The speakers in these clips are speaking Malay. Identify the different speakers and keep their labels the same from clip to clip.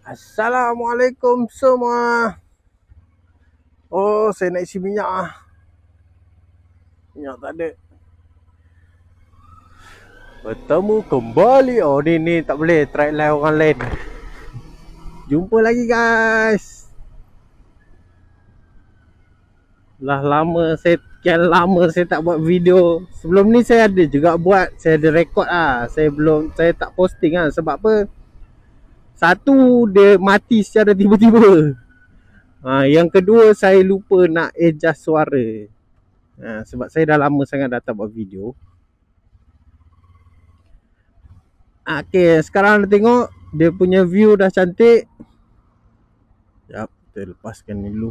Speaker 1: Assalamualaikum semua. Oh, saya nak isi minyak ah. Minyak tak ada. Bertemu kembali. Oh, ni tak boleh try live orang lain. Jumpa lagi guys. Sekian lama saya tak buat video. Sebelum ni saya ada juga buat, saya ada record ah. Saya tak posting ah sebab apa? Satu, dia mati secara tiba-tiba. Yang kedua, saya lupa nak adjust suara. Sebab saya dah lama sangat tak buat video. Okay, sekarang anda tengok dia punya view dah cantik. Sekejap, kita lepaskan dulu.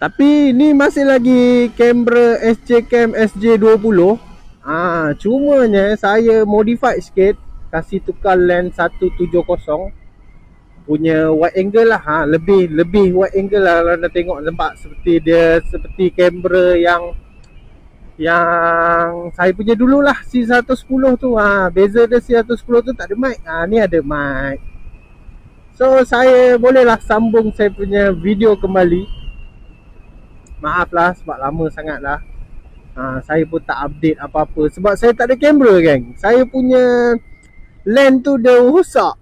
Speaker 1: Tapi ni masih lagi kamera SJ Cam SJ20. Cumanya saya modify sikit, kasih tukar lens 170 punya wide angle lah. Lebih wide angle lah. Kalau anda tengok, nampak seperti kamera yang saya punya dulu lah, C110 tu. Beza dia C110 tu tak ada mic. Ni ada mic. So saya bolehlah sambung saya punya video kembali. Maaf lah sebab lama sangat lah. Saya pun tak update apa-apa sebab saya tak ada kamera geng. Saya punya lens tu dah rosak.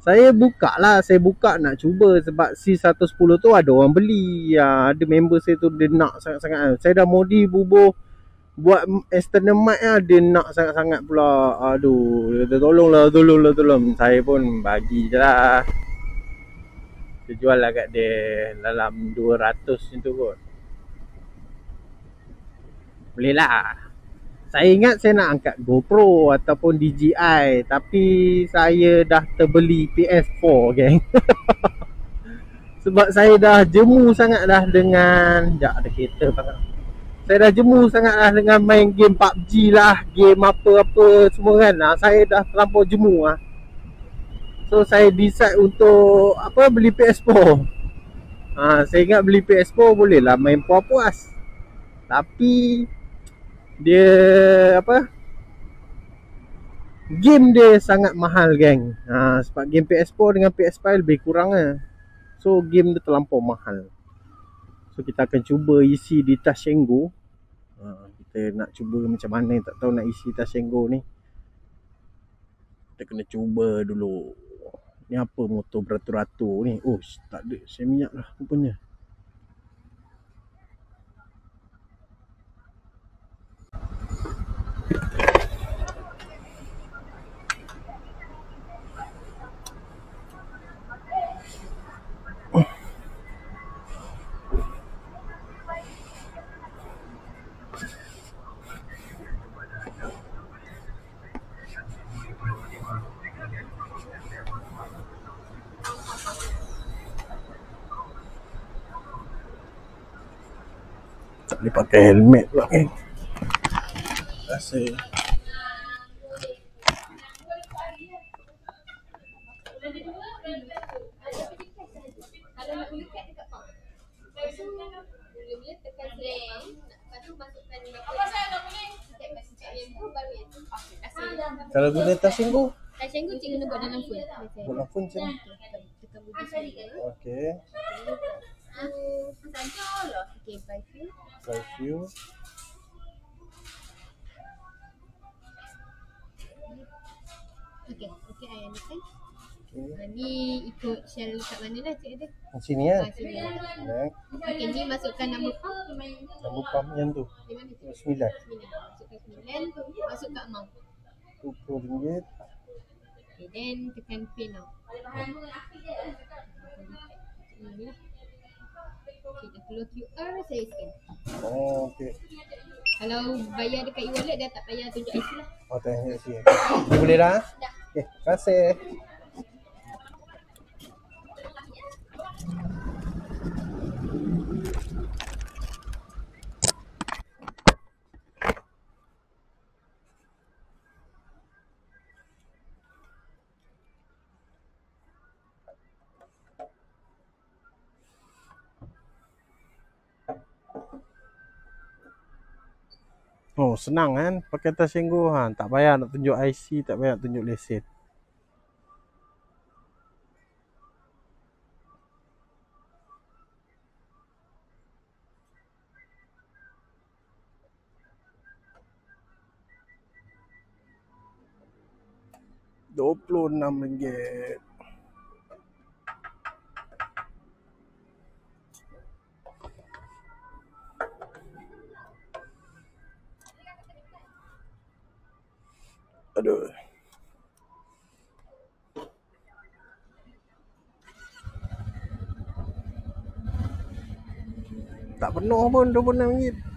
Speaker 1: Saya buka nak cuba sebab C110 tu ada orang beli. Ada member saya tu dia nak sangat-sangat. Saya dah modi bubuh buat external mic lah, dia nak sangat-sangat pula. Aduh, dia kata tolong. Saya pun bagi je lah. Saya jual lah kat dia dalam 200 macam tu kot. Boleh lah. Saya ingat saya nak angkat GoPro ataupun DJI, tapi saya dah terbeli PS4 geng. Sebab saya dah jemu sangat dah dengan, sekejap ada kereta banget. Saya dah jemu sangat dah dengan main game PUBG lah, game apa-apa semua kan. Saya dah terlampau jemu lah. So saya decide untuk beli PS4. Saya ingat beli PS4 boleh lah main puas-puas. Tapi dia game dia sangat mahal geng. Sebab game PS4 dengan PS5 lebih kurang lah. So game dia terlampau mahal. So kita akan cuba isi di Tashengo. Kita nak cuba macam mana, tak tahu nak isi Tashengo ni. Kita kena cuba dulu. Ni apa motor beratur-ratur ni? Oh, tak ada. Saya minyak lah rupanya. Tak boleh pakai helmet pula kan. Rasa kalau guna Tashengo
Speaker 2: Tashengo cikgu kena buat dalam phone.
Speaker 1: Buat phone macam ni.
Speaker 2: Tekan budi saya.
Speaker 1: Okay.
Speaker 2: Saja lah. Okay,
Speaker 1: By view.
Speaker 2: Okay, I understand. Ni ikut shell kat mana lah cik ada?
Speaker 1: Sini ya.
Speaker 2: Sini.
Speaker 1: Next.
Speaker 2: Okay, ni masukkan number pump.
Speaker 1: Nombor pump yang tu.
Speaker 2: Di mana tu?
Speaker 1: 9.
Speaker 2: Masukkan 9 tu. Masukkan amount.
Speaker 1: RM20.
Speaker 2: Okay, then tekan pay now. Ni lah. Okay, dah keluar QR, saya scan.
Speaker 1: Oh, okay.
Speaker 2: Kalau bayar dekat e-wallet, dah tak payah tunjuk IC lah.
Speaker 1: Oh, tanya sini. Boleh dah? Okay, terima kasih. Oh, senang kan pakai Tashengo. Tak payah nak tunjuk IC, tak payah nak tunjuk lesen. RM26. Aduh. Tak penuh pun RM26.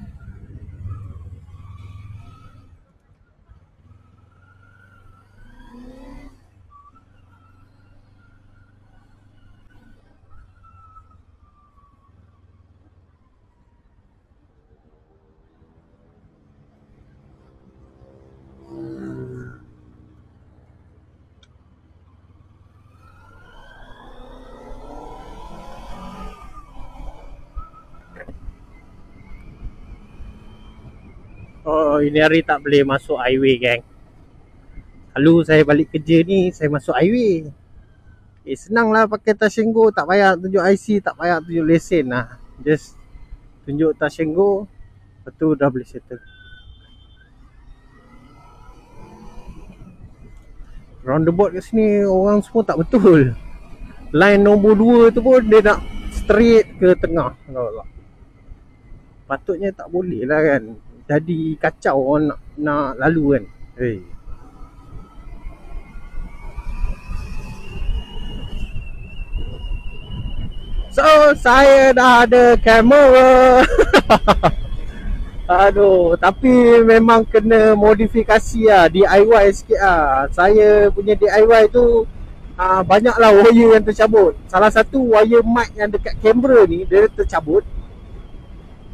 Speaker 1: Oh, ini hari tak boleh masuk highway, geng. Lalu saya balik kerja ni, saya masuk highway. Senang lah pakai Tashengo, tak payah tunjuk IC, tak payah tunjuk lesen lah. Just tunjuk Tashengo, lepas tu dah boleh settle. Roundabout kat sini orang semua tak betul. Line nombor 2 tu pun dia nak straight ke tengah. Patutnya tak boleh lah kan. Jadi kacau orang nak lalu kan. Hey. So, saya dah ada kamera. Aduh, tapi memang kena modifikasi lah, DIY sikit lah. Saya punya DIY tu banyaklah wire yang tercabut. Salah satu wire mic yang dekat kamera ni, dia tercabut.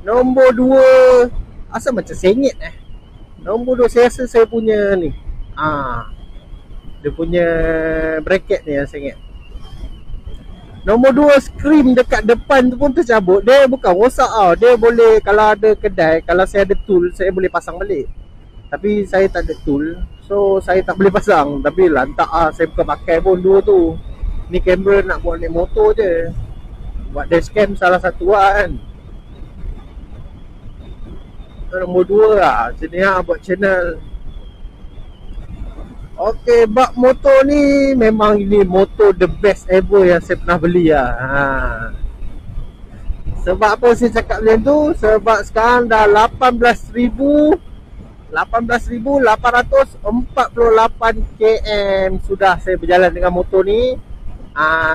Speaker 1: Nombor 2, asal macam sengit Nombor 2 saya rasa saya punya ni, dia punya bracket ni yang sengit. Nombor 2, skrin dekat depan tu pun tercabut. Dia bukan rosak tau. Dia boleh, kalau ada kedai, kalau saya ada tool, saya boleh pasang balik. Tapi saya tak ada tool, so saya tak boleh pasang. Tapi lantak saya bukan pakai pun 2 tu. Ni kamera nak buat naik motor je. Buat dashcam salah satu kan. Nombor 2 lah. Sini lah buat channel. Okay, bak motor ni memang ini motor the best ever yang saya pernah beli lah. Sebab apa saya cakap macam tu? Sebab sekarang dah 18,848 km sudah saya berjalan dengan motor ni.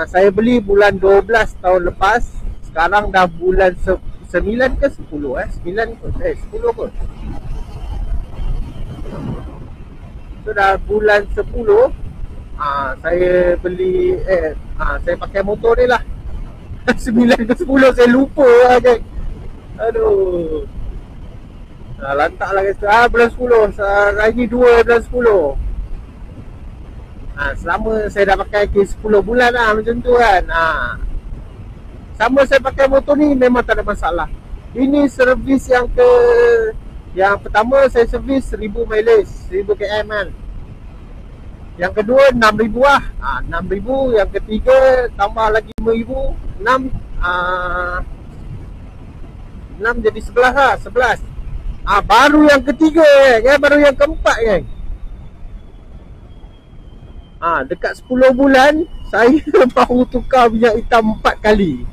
Speaker 1: Saya beli bulan 12 tahun lepas. Sekarang dah bulan 9 ke 10 10 ke. So dah bulan 10 saya beli saya pakai motor ni lah. 9 ke 10 saya lupa lah kan. Aduh. Lantak lah guys. Bulan 10 hari ni 2 bulan 10. Selama saya dah pakai 10 bulan lah macam tu kan. Sama saya pakai motor ni memang tak ada masalah. Ini servis yang pertama saya servis 1000 mileage, 1000 km kan. Yang kedua 6000 lah. 6000, yang ketiga tambah lagi 5000, 6 jadi 11 lah, 11. Baru yang ketiga kan, baru yang keempat kan. Dekat 10 bulan saya baru tukar minyak hitam 4 kali.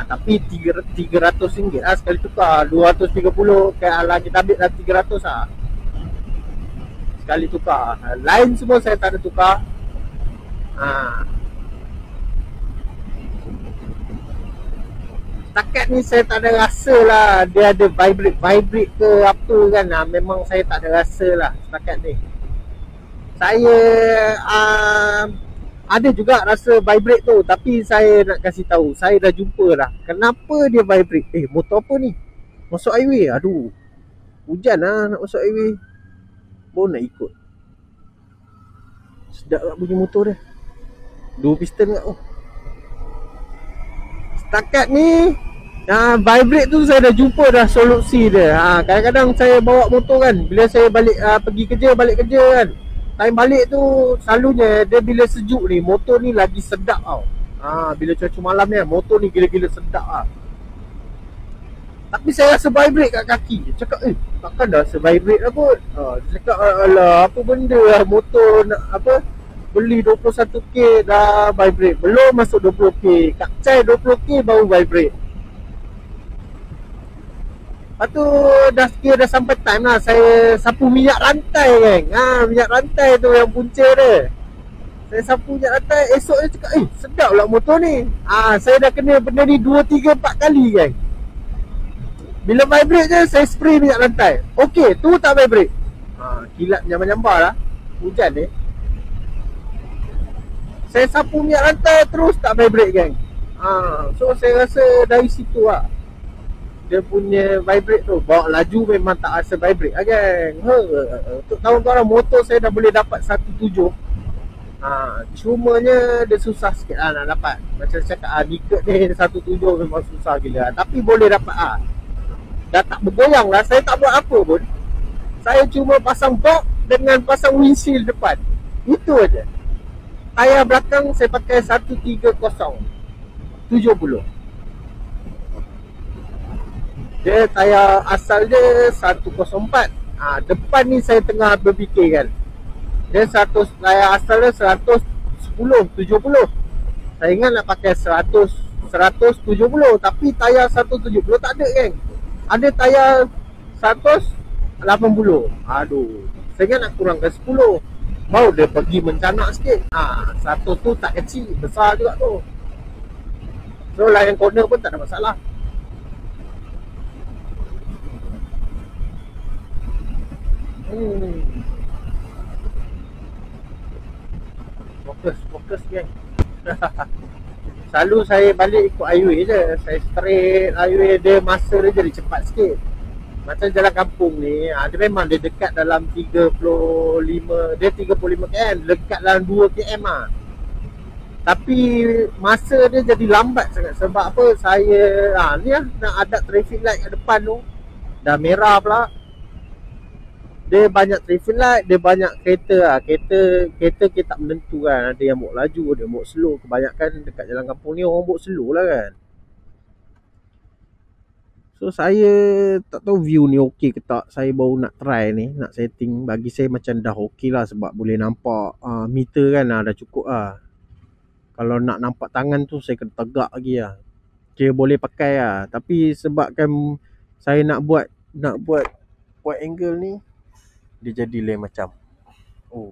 Speaker 1: Tapi RM300 lah sekali tukar. 230 kalau kita ambil dah 300 lah sekali tukar. Lain semua saya tak ada tukar. Setakat ni saya tak ada rasa lah dia ada vibrate ke apa kan. Memang saya tak ada rasa lah setakat ni. Saya ada juga rasa vibrate tu, tapi saya nak kasih tahu, saya dah jumpa dah kenapa dia vibrate. Motor apa ni? Masuk highway. Aduh, hujan lah nak masuk highway, baru nak ikut. Sedap tak bunyi motor dia. 2 piston kat. Setakat ni vibrate tu saya dah jumpa dah solusi dia. Kadang-kadang saya bawa motor kan, bila saya balik pergi kerja, balik kerja kan, time balik tu selalunya dia bila sejuk ni, motor ni lagi sedap tau. Bila cuaca malam ni motor ni gila-gila sedap lah. Tapi saya rasa vibrate kat kaki. Cakap takkan dah rasa vibrate lah kot. Dia cakap alah apa benda lah motor nak apa beli 21k dah vibrate. Belum masuk 20k. Kat cai 20k baru vibrate. Lepas tu dah sekira dah sampai time lah. Saya sapu minyak rantai kan. Minyak rantai tu yang punca dia. Saya sapu minyak rantai. Esok dia cakap sedap lah motor ni. Saya dah kena benda ni 2, 3, 4 kali kan. Bila vibrate je saya spray minyak rantai. Okey, tu tak vibrate. Kilat nyambar-nyambar lah. Hujan ni. Saya sapu minyak rantai terus tak vibrate gang. So saya rasa dari situ lah dia punya vibrate tu. Bawa laju memang tak rasa vibrate lah gang. Untuk kawan-kawan motor saya dah boleh dapat 17. Cumanya dia susah sikit lah nak dapat. Macam cakap Niked ni 17 memang susah gila. Tapi boleh dapat dah tak bergoyang lah. Saya tak buat apa pun. Saya cuma pasang box dengan pasang windshield depan. Itu aja. Tayar belakang saya pakai 130 70. Dia tayar asal dia 104. Depan ni saya tengah berfikir kan. Dia 100, tayar asal dia 110 70. Saya ingat nak pakai 170, tapi tayar 170 tak ada kan. Ada tayar 180. Aduh, saya ingat nak kurangkan 10. Mau dia pergi mencanak sikit. 100 tu tak kecil, besar juga tu. So layan corner pun tak ada masalah. Fokus gang. Selalu saya balik ikut highway je. Saya straight highway, dia masa dia jadi cepat sikit. Macam jalan kampung ni, dia memang dia dekat dalam 35, dia 35 km, dekat dalam 2 km lah. Tapi masa dia jadi lambat sangat. Sebab apa? Saya ni lah nak ada traffic light kat depan tu. Dah merah pula. Dia banyak traffic light, dia banyak kereta lah. Kereta kita tak menentu kan. Ada yang bawa laju, ada yang bawa slow. Kebanyakan dekat jalan kampung ni orang bawa slow lah kan. So saya tak tahu view ni okey ke tak. Saya baru nak try ni, nak setting. Bagi saya macam dah okey lah. Sebab boleh nampak meter kan dah cukup lah. Kalau nak nampak tangan tu saya kena tegak lagi lah. Kira boleh pakai lah. Tapi sebabkan saya nak buat wide angle ni, dia jadi lain macam.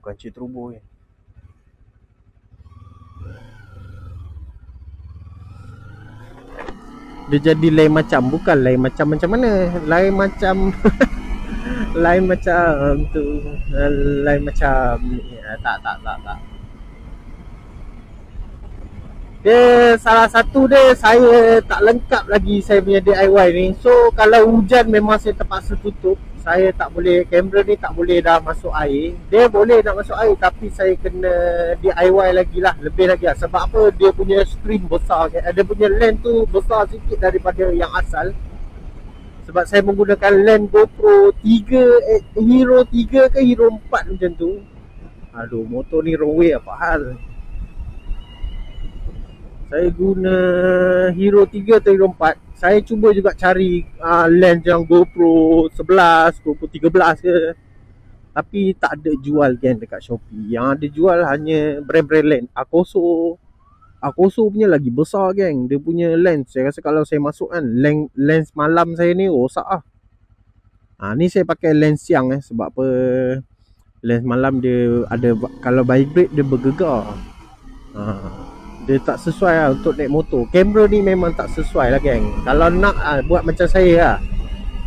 Speaker 1: Kancil turbo ni. Dia jadi lain macam. Bukan lain macam mana. Lain macam lain macam tu. Lain macam tak. Dia salah satu dia saya tak lengkap lagi saya punya DIY ni. So kalau hujan memang saya terpaksa tutup. Saya tak boleh, kamera ni tak boleh dah masuk air. Dia boleh nak masuk air tapi saya kena DIY lagi lah. Lebih lagi lah. Sebab apa? Dia punya screen besar. Dia punya lens tu besar sikit daripada yang asal. Sebab saya menggunakan lens GoPro 3, Hero 3 ke Hero 4 macam tu. Aduh, motor ni wrong way apa hal. Saya guna Hero 3 atau Hero 4. Saya cuba juga cari lens yang GoPro 11, GoPro 13 ke. Tapi tak ada jual kan dekat Shopee. Yang ada jual hanya brand-brand lens. Akoso punya lagi besar geng. Dia punya lens, saya rasa kalau saya masuk kan lens malam saya ni rosak lah. Ni saya pakai lens siang sebab apa? Lens malam dia ada, kalau vibrate dia bergegar. Dia tak sesuai lah untuk naik motor. Kamera ni memang tak sesuai lah geng. Kalau nak buat macam saya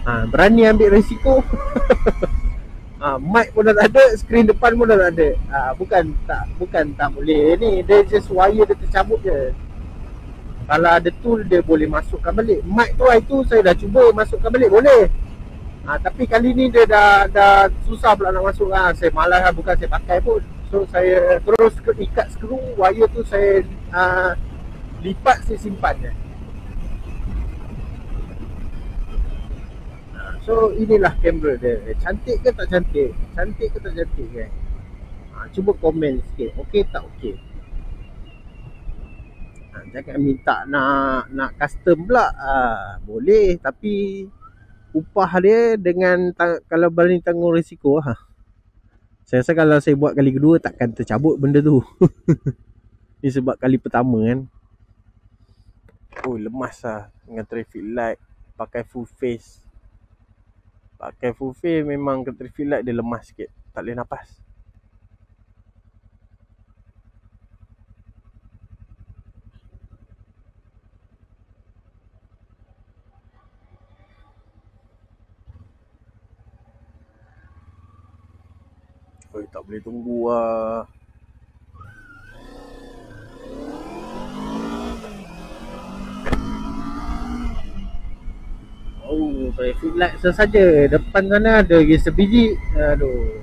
Speaker 1: lah, berani ambil risiko. Mic pun dah tak ada, skrin depan pun dah tak ada. Bukan tak boleh ni. Dia just wire dia tercabut je. Kalau ada tool dia boleh masukkan balik. Mic tu hari tu saya dah cuba masukkan balik, boleh. Tapi kali ni dia dah susah pula nak masuk lah. Saya malas lah, bukan saya pakai pun. So saya terus ikat skru, wire tu saya lipat, saya simpan je. So inilah kamera dia. Cantik ke tak cantik? Cantik ke tak cantik kan? Cuba komen sikit. Okey tak okey? Jangan minta nak custom pula. Boleh, tapi upah dia dengan kalau berani tanggung risiko Saya rasa kalau saya buat kali kedua takkan tercabut benda tu. Ni sebab kali pertama kan. Oh, lemas dengan traffic light. Pakai full face. Memang ke traffic light dia lemas sikit. Tak boleh nafas. Oh, tak boleh tunggu Oh, traffic light saja. Depan sana ada lagi sebiji. Aduh.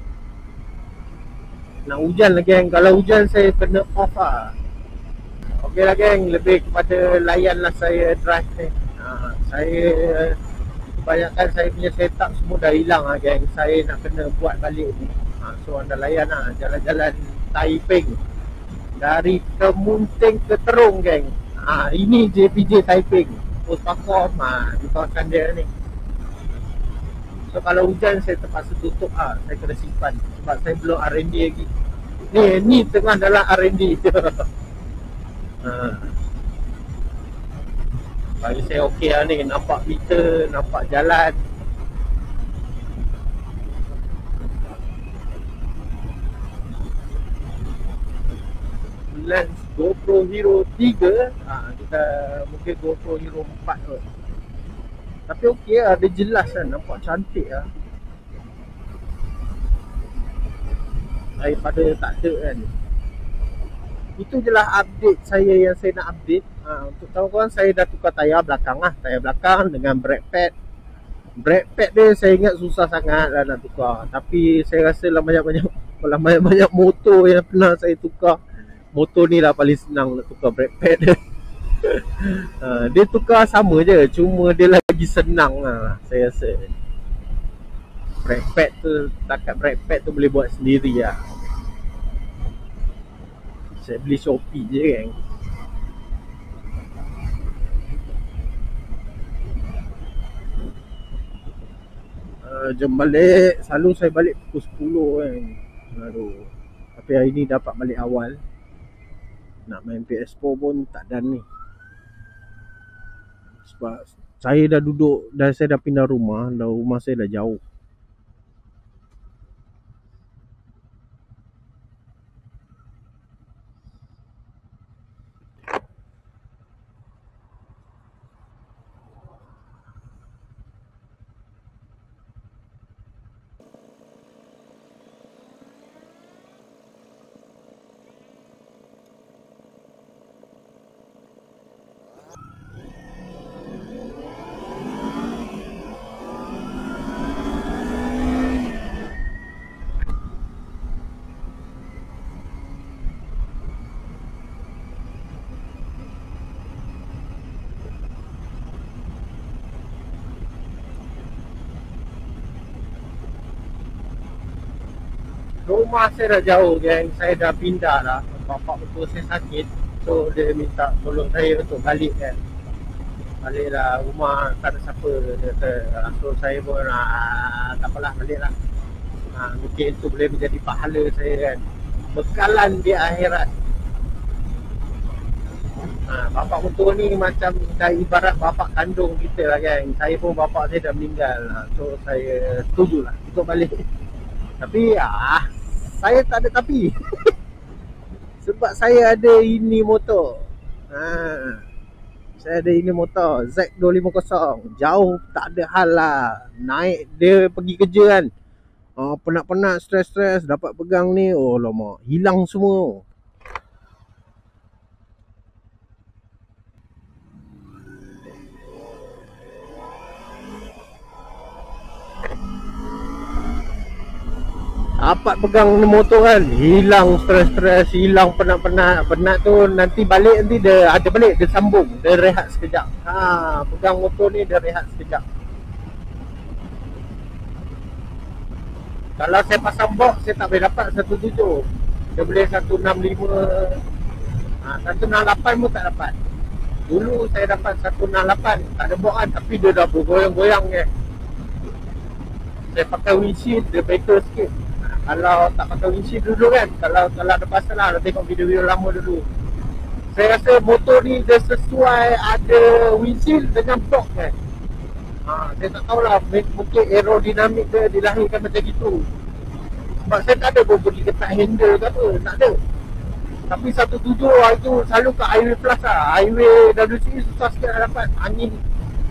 Speaker 1: Nak hujan lah geng. Kalau hujan saya kena off Okey lah geng. Lebih kepada layan lah saya drive ni. Saya kebanyakan saya punya setup semua dah hilang geng. Saya nak kena buat balik ni. So anda layan jalan-jalan Taiping. Dari Kemunting ke Terung geng. Ini JPJ Taiping. Pos Pakom di kawasan dia ni. So kalau hujan saya terpaksa tutup saya kena simpan sebab saya belum R&D lagi. Ni tengah dalam R&D. Bagi saya okey ni, nampak meter, nampak jalan. Lens GoPro Hero 3 kita mungkin GoPro Hero 4 kot. Tapi okey dia jelas nampak cantik daripada tak ada kan. Itu je lah update saya yang saya nak update. Untuk kawan-kawan, saya dah tukar tayar belakang tayar belakang dengan brake pad. Brake pad dia saya ingat susah sangat lah nak tukar. Tapi saya rasa lah banyak motor yang pernah saya tukar, motor ni lah paling senang nak tukar brake pad dia. Dia tukar sama je, cuma dia lagi senang saya rasa. Brake pad tu, takat brake pad tu boleh buat sendiri Saya beli Shopee je kan. Jom balik. Selalu saya balik pukul 10 kan. Aduh. Tapi hari ni dapat balik awal. Nak main PS4 pun tak dan ni. Sebab saya dah duduk, saya dah pindah rumah. Rumah saya dah jauh. Rumah saya dah jauh geng. Saya dah pindah dah. Bapak betul saya sakit. So dia minta tolong saya untuk balik kan. Balik lah rumah, tak ada siapa. Dia kata, so saya pun tak apalah, balik lah. Mungkin itu boleh menjadi pahala saya kan. Bekalan di akhirat. Bapak betul ni macam dah ibarat bapak kandung kita lah kan. Saya pun bapak saya dah meninggal. So saya setuju lah untuk balik. Tapi saya tak ada tapi. Sebab saya ada ini motor. Saya ada ini motor Z250. Jauh tak ada hal lah. Naik dia pergi kerja kan. Penat-penat, stres-stres, dapat pegang ni, oh lama, hilang semua. Dapat pegang motor kan, hilang stres-stres, hilang penat-penat. Penat tu nanti balik, nanti dia ada balik, dia sambung, dia rehat sekejap. Pegang motor ni dia rehat sekejap. Kalau saya pasang box, saya tak boleh dapat 17. Dia boleh 165. 168 pun tak dapat. Dulu saya dapat 168, tak ada buat kan, tapi dia dah bergoyang-goyang je. Saya pakai windshield, dia better sikit. Kalau tak pakai windshield dulu kan, kalau ada pasal lah, tengok video-video lama dulu. Saya rasa motor ni dia sesuai ada windshield dengan block kan. Saya tak tahulah, mungkin aerodinamik dia dilahirkan macam gitu. Sebab saya tak ada pun pergi ketat handle ke apa, tak ada. Tapi 17 itu selalu kat highway plus lah. Highway WCE susah sikit nak dapat.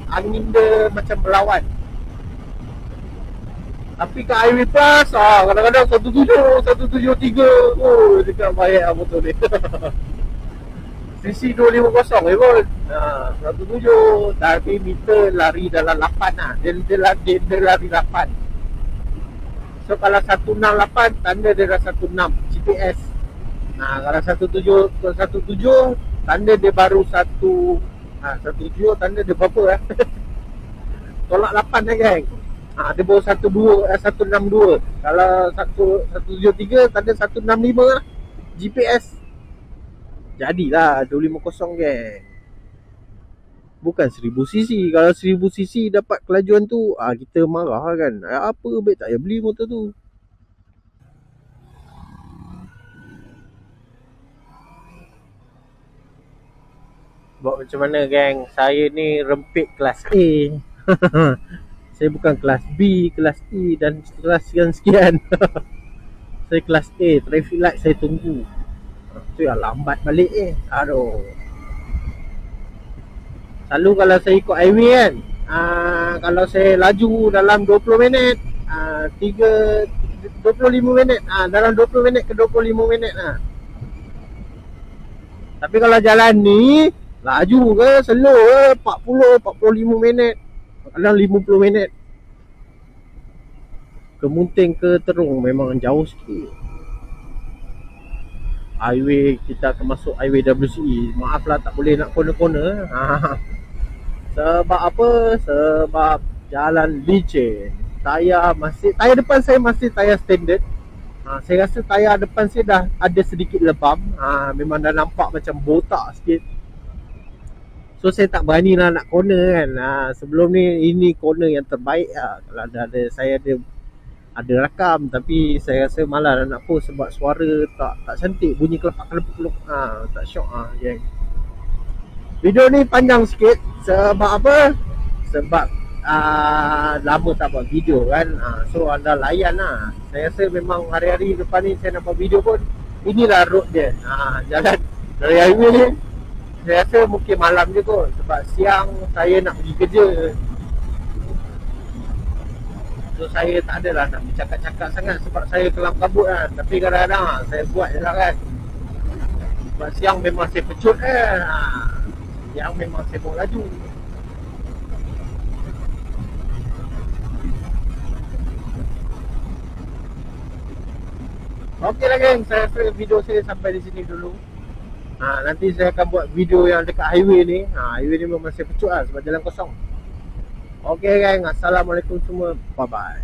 Speaker 1: Angin dia macam melawan. Tapi kat highway plus kadang-kadang 173. Oh, dekat baik lah motor ni. CC 250 pun 17. Tapi meter lari dalam 8 lah. Dia lari 8. So kalau 168 tanda dia dah 16 GPS. Kalau 17 tanda dia baru 17 tanda dia berapa tolak 8 lah geng. Dia baru 162. Kalau 173 tanda 165 lah GPS. Jadilah 250 geng. Bukan 1000cc. Kalau 1000cc dapat kelajuan tu, kita marah kan. Apa baik tak payah beli motor tu. Buat macam mana geng? Saya ni rempit kelas A. Saya bukan kelas B, kelas E dan kelas sekian-sekian. Saya kelas A. Traffic light saya tunggu. Tu yang lambat balik Aduh. Selalu kalau saya ikut highway kan, kalau saya laju dalam 20 minit, 25 minit, dalam 20 minit ke 25 minit lah. Tapi kalau jalan ni laju ke slow ke 40-45 minit, kadang 50 minit. Kemunting ke Terung memang jauh sikit. Highway kita akan masuk highway WCE. Maaf lah tak boleh nak corner-corner. Sebab apa? Sebab jalan licin. Tayar depan saya masih tayar standard. Saya rasa tayar depan saya dah ada sedikit lebam. Memang dah nampak macam botak sikit. So saya tak berani lah nak corner kan. Sebelum ni ini corner yang terbaik lah. Kalau saya ada rakam, tapi saya rasa malas nak post sebab suara tak cantik, bunyi kelepak-kelepuk. Tak syok geng. Video ni panjang sikit sebab apa? Sebab lama tak buat video kan. So anda layan lah. Saya rasa memang hari-hari depan ni saya nak buat video pun, inilah road dia. Jalan dari highway ni saya rasa mungkin malam je kot. Sebab siang saya nak pergi kerja. So saya tak adalah nak bercakap-cakap sangat sebab saya kelam kabut kan. Tapi kadang-kadang saya buat je lah kan. Sebab siang memang saya pecut kan. Siang memang saya bawa laju. Okey lah geng, saya rasa video saya sampai di sini dulu. Nanti saya akan buat video yang dekat highway ni. Highway ni memang saya pecut lah sebab jalan kosong. Okey geng, assalamualaikum semua. Bye bye.